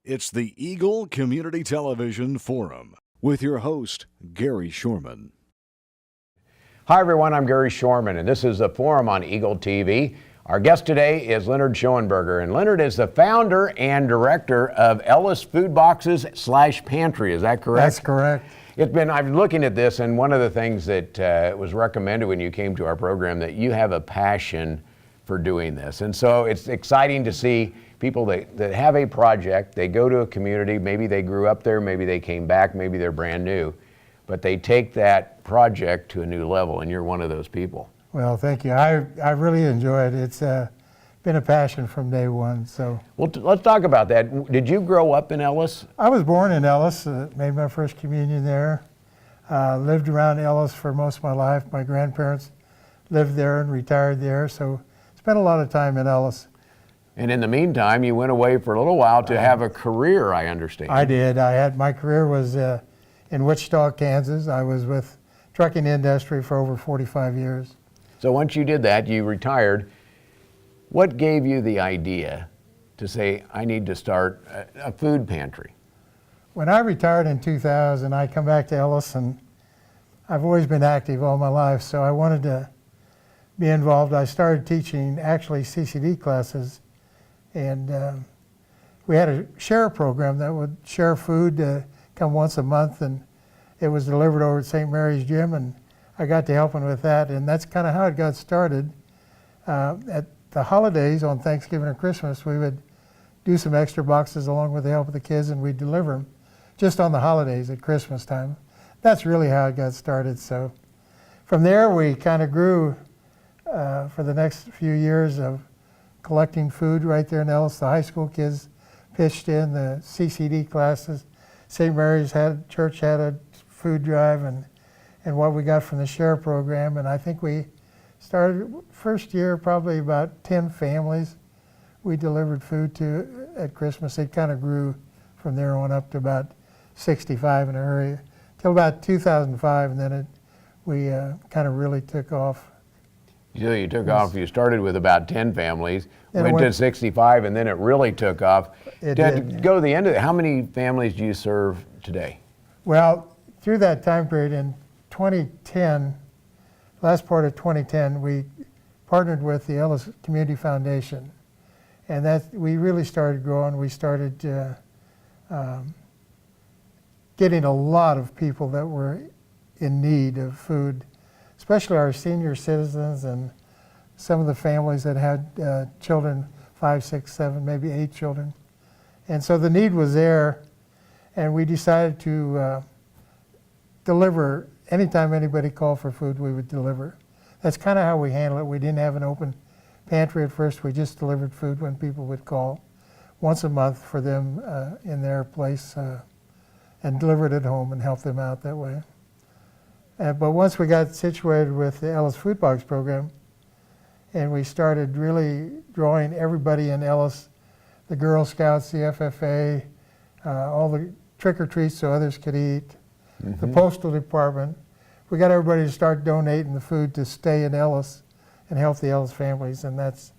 It's the Eagle Community Television Forum with your host, Gary Shorman. Hi everyone, I'm Gary Shorman, and this is the Forum on Eagle TV. Our guest today is Leonard Schoenberger, and Leonard is the founder and director of Ellis Food Boxes / Pantry. Is that correct? That's correct. I've been looking at this, and one of the things that was recommended when you came to our program, that you have a passion for doing this. And so it's exciting to see people that have a project, they go to a community, maybe they grew up there, maybe they came back, maybe they're brand new, but they take that project to a new level, and you're one of those people. Well, thank you. I really enjoy it. It's been a passion from day one. So, well, let's talk about that. Did you grow up in Ellis? I was born in Ellis, made my first communion there, lived around Ellis for most of my life. My grandparents lived there and retired there, so spent a lot of time in Ellis. And in the meantime, you went away for a little while to have a career, I understand. I did. My career was in Wichita, Kansas. I was with trucking industry for over 45 years. So once you did that, you retired. What gave you the idea to say, I need to start a food pantry? When I retired in 2000, I come back to Ellis, and I've always been active all my life, so I wanted to be involved. I started teaching actually CCD classes, and we had a share program that would share food come once a month, and it was delivered over at St. Mary's Gym, and I got to helping with that, and that's kind of how it got started. At the holidays on Thanksgiving and Christmas, we would do some extra boxes along with the help of the kids, and we'd deliver them just on the holidays at Christmas time. That's really how it got started. So from there, we kind of grew for the next few years of collecting food right there in Ellis. The high school kids pitched in, the CCD classes. St. Mary's Church had a food drive, and what we got from the share program. And I think we started first year probably about 10 families we delivered food to at Christmas. It kind of grew from there on up to about 65 in a hurry till about 2005, and then we kind of really took off. You took off. You started with about 10 families, went to 65, and then it really took off. It to did. go to the end of it, how many families do you serve today? Well, through that time period in 2010, last part of 2010, we partnered with the Ellis Community Foundation, and that we really started growing. We started getting a lot of people that were in need of food, especially our senior citizens and some of the families that had children, 5, 6, 7, maybe 8 children. And so the need was there, and we decided to deliver. Anytime anybody called for food, we would deliver. That's kind of how we handle it. We didn't have an open pantry at first. We just delivered food when people would call once a month for them in their place and delivered at home and helped them out that way. But once we got situated with the Ellis Food Box program, and we started really drawing everybody in Ellis, the Girl Scouts, the FFA, all the trick-or-treats so others could eat, the postal department. We got everybody to start donating the food to stay in Ellis and help the Ellis families, and that's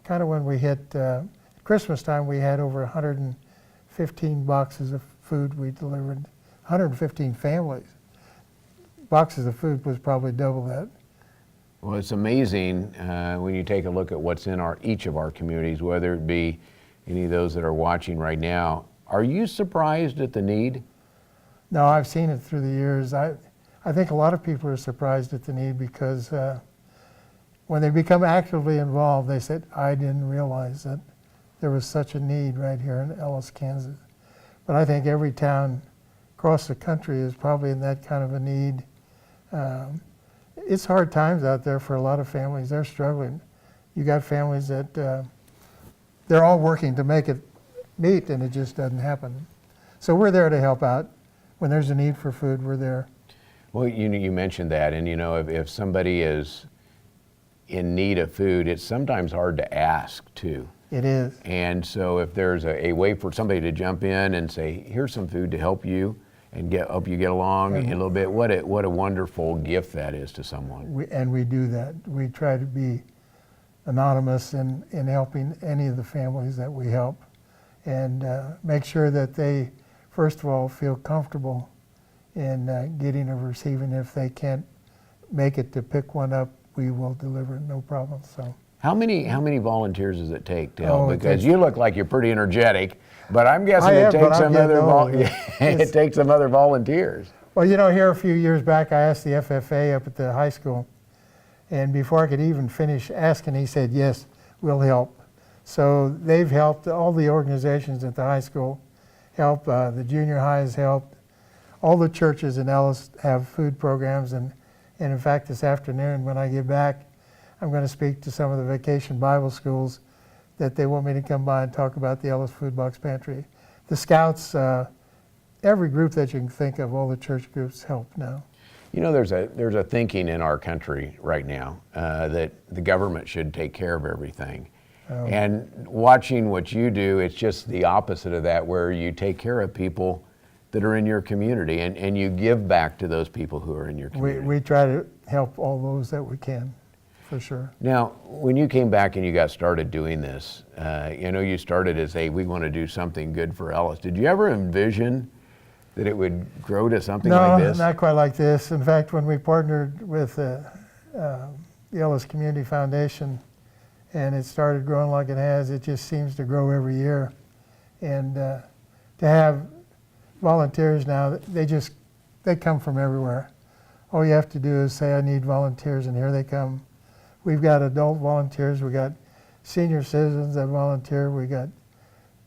kind of when we hit Christmas time. We had over 115 boxes of food we delivered, 115 families. Boxes of food was probably double that. Well, it's amazing when you take a look at what's in each of our communities, whether it be any of those that are watching right now. Are you surprised at the need? No, I've seen it through the years. I think a lot of people are surprised at the need because when they become actively involved, they said, I didn't realize that there was such a need right here in Ellis, Kansas. But I think every town across the country is probably in that kind of a need. It's hard times out there for a lot of families. They're struggling. You got families that they're all working to make it meet, and it just doesn't happen. So we're there to help out. When there's a need for food, we're there. Well, you mentioned that, and if somebody is in need of food, it's sometimes hard to ask too. It is. And so if there's a way for somebody to jump in and say, here's some food to help you and help you get along a little bit, what a wonderful gift that is to someone. We do that. We try to be anonymous in helping any of the families that we help. and make sure that they, first of all, feel comfortable in getting or receiving. If they can't make it to pick one up, we will deliver it, no problem. So. How many volunteers does it take to help? Oh, Because you look like you're pretty energetic, but I'm guessing I it am, but takes I'm some other getting old. it takes some other volunteers. Well, you know, here a few years back, I asked the FFA up at the high school, and before I could even finish asking, he said, yes, we'll help. So they've helped, all the organizations at the high school help, the junior high has helped. All the churches in Ellis have food programs, and in fact, this afternoon when I get back, I'm going to speak to some of the vacation Bible schools that they want me to come by and talk about the Ellis Food Box Pantry. The Scouts, every group that you can think of, all the church groups help now. You know, there's a thinking in our country right now that the government should take care of everything. Oh. And watching what you do, it's just the opposite of that, where you take care of people that are in your community and you give back to those people who are in your community. We try to help all those that we can, for sure. Now, when you came back and you got started doing this, you know, you started as we want to do something good for Ellis. Did you ever envision that it would grow to something like this? No, not quite like this. In fact, when we partnered with the Ellis Community Foundation and it started growing like it has, it just seems to grow every year. And to have volunteers now, they come from everywhere. All you have to do is say, I need volunteers, and here they come. We've got adult volunteers, we got senior citizens that volunteer, we got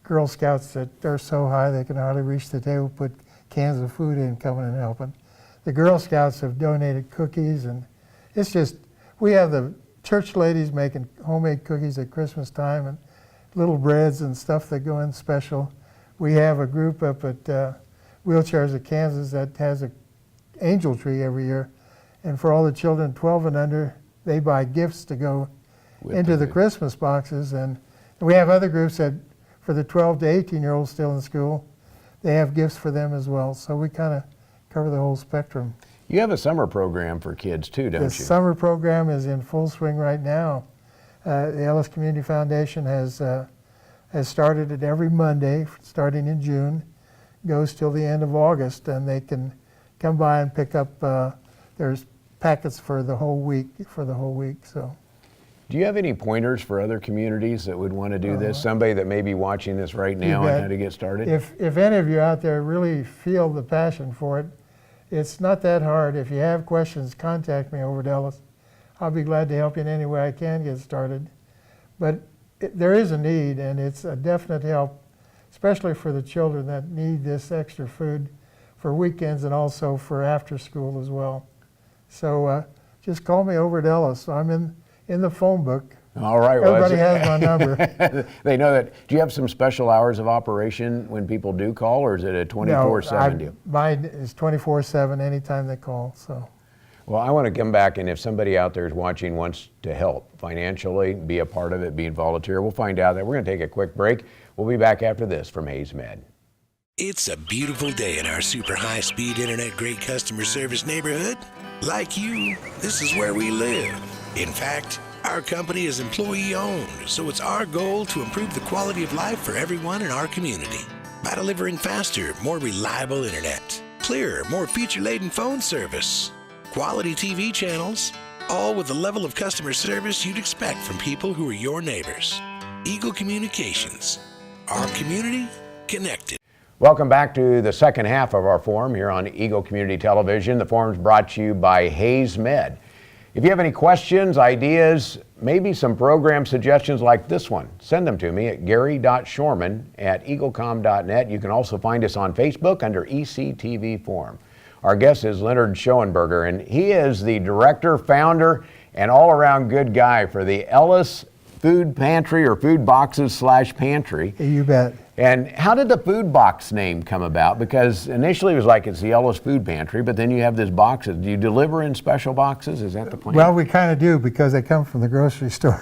Girl Scouts that are so high they can hardly reach the table, put cans of food in, coming and helping. The Girl Scouts have donated cookies, and it's just, we have the church ladies making homemade cookies at Christmas time and little breads and stuff that go in special. We have a group up at Wheelchairs of Kansas that has an angel tree every year, and for all the children 12 and under, they buy gifts to go into the Christmas boxes. And we have other groups that, for the 12 to 18-year-olds still in school, they have gifts for them as well. So we kind of cover the whole spectrum. You have a summer program for kids too, don't you? The summer program is in full swing right now. The Ellis Community Foundation has started it every Monday, starting in June, goes till the end of August, and they can come by and pick up, there's packets for the whole week, so. Do you have any pointers for other communities that would want to do this? Somebody that may be watching this right now and how to get started? If any of you out there really feel the passion for it, it's not that hard. If you have questions, contact me over at Ellis. I'll be glad to help you in any way I can get started. But there is a need, and it's a definite help, especially for the children that need this extra food for weekends and also for after school as well. So just call me over at Ellis. I'm in the phone book. All right. Everybody has my number. They know that. Do you have some special hours of operation when people do call, or is it a 24/7 deal? Mine is 24/7 anytime they call. So. Well, I want to come back, and if somebody out there is watching wants to help financially, be a part of it, be a volunteer, we'll find out that. We're going to take a quick break. We'll be back after this from Hayes Med. It's a beautiful day in our super high-speed internet great customer service neighborhood. Like you, this is where we live. In fact, our company is employee-owned, so it's our goal to improve the quality of life for everyone in our community by delivering faster, more reliable internet, clearer, more feature-laden phone service, quality TV channels, all with the level of customer service you'd expect from people who are your neighbors. Eagle Communications, our community connected. Welcome back to the second half of our forum here on Eagle Community Television. The forum is brought to you by Hayes Med. If you have any questions, ideas, maybe some program suggestions like this one, send them to me at gary.shorman@eaglecom.net. You can also find us on Facebook under ECTV Forum. Our guest is Leonard Schoenberger, and he is the director, founder, and all-around good guy for the Ellis Food Pantry, or Food Boxes / Pantry. You bet. And how did the food box name come about? Because initially it was like it's the Ellis Food Pantry, but then you have this boxes. Do you deliver in special boxes? Is that the plan? Well, we kind of do, because they come from the grocery store.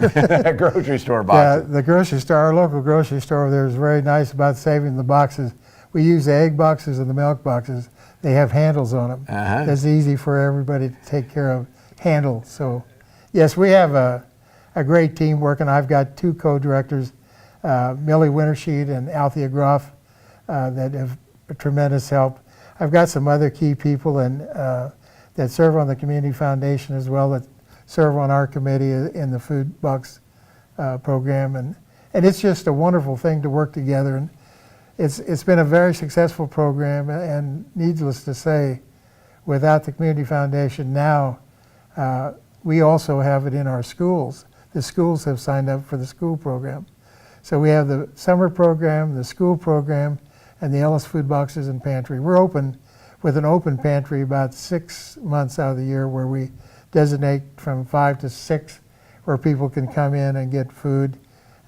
Grocery store boxes. Yeah, the grocery store, our local grocery store over there is very nice about saving the boxes. We use the egg boxes and the milk boxes. They have handles on them. That's easy for everybody to take care of, handle. So, yes, we have a great team working. I've got 2 co-directors, Millie Wintersheet and Althea Groff that have tremendous help. I've got some other key people that serve on the Community Foundation as well, that serve on our committee in the food box program, and it's just a wonderful thing to work together. And it's been a very successful program, and needless to say, without the Community Foundation now, we also have it in our schools. The schools have signed up for the school program. So we have the summer program, the school program, and the Ellis food boxes and pantry. We're open with an open pantry about 6 months out of the year, where we designate from 5 to 6 where people can come in and get food.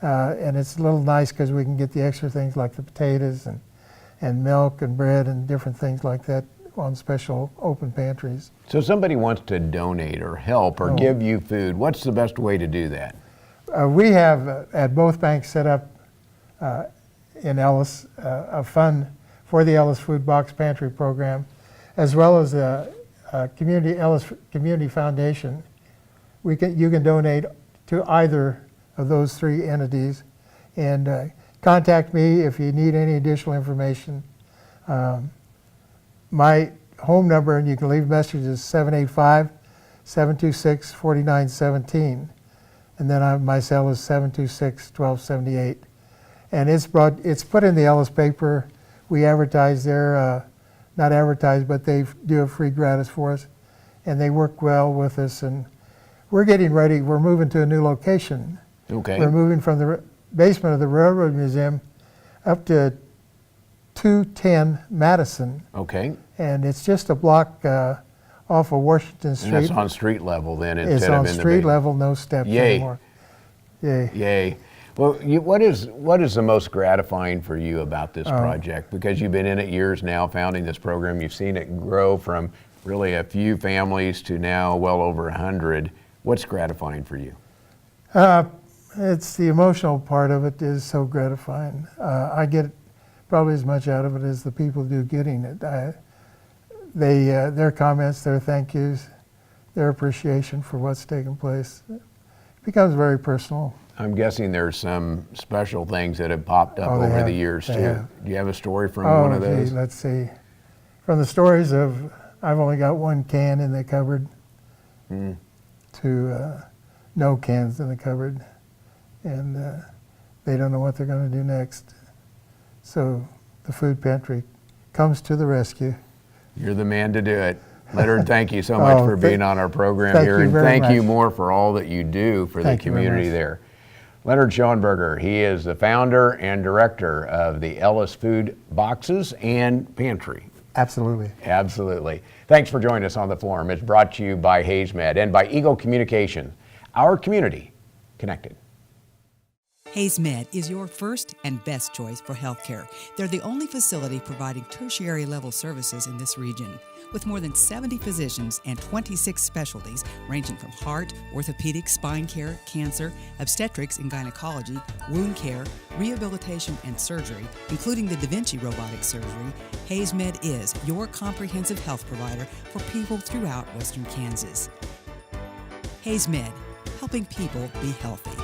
And it's a little nice because we can get the extra things like the potatoes and milk and bread and different things like that on special open pantries. So somebody wants to donate or help or give you food, what's the best way to do that? We have at both banks set up in Ellis a fund for the Ellis Food Box Pantry Program, as well as the Ellis Community Foundation. You can donate to either of those 3 entities, and contact me if you need any additional information. My home number, and you can leave messages, is 785-726-4917. And then my cell is 726-1278. And it's put in the Ellis paper. We advertise there, not advertise, but they do a free gratis for us. And they work well with us. And we're getting ready. We're moving to a new location. Okay. We're moving from the basement of the Railroad Museum up to 210 Madison. Okay. And it's just a block off of Washington Street. And that's on street level then, It's instead of on in the street basement. level, no steps Yay. anymore. Yay. Yay. Well, what is the most gratifying for you about this project? Because you've been in it years now, founding this program. You've seen it grow from really a few families to now well over 100. What's gratifying for you? It's the emotional part of it is so gratifying. I get probably as much out of it as the people do getting it. Their comments, their thank yous, their appreciation for what's taken place, it becomes very personal. I'm guessing there's some special things that have popped up over the years too. have. Do you have a story from one of those? Let's see. From the stories of, I've only got 1 can in the cupboard, to no cans in the cupboard, and they don't know what they're going to do next. So the food pantry comes to the rescue. You're the man to do it. Leonard, thank you so much for being on our program here, and thank you more for all that you do for the community there. Leonard Schoenberger, he is the founder and director of the Ellis Food Boxes and Pantry. Absolutely. Absolutely. Thanks for joining us on The Forum. It's brought to you by HaysMed and by Eagle Communication. Our community connected. HaysMed is your first and best choice for healthcare. They're the only facility providing tertiary level services in this region. With more than 70 physicians and 26 specialties ranging from heart, orthopedic, spine care, cancer, obstetrics and gynecology, wound care, rehabilitation and surgery, including the Da Vinci robotic surgery, HaysMed is your comprehensive health provider for people throughout Western Kansas. HaysMed, helping people be healthy.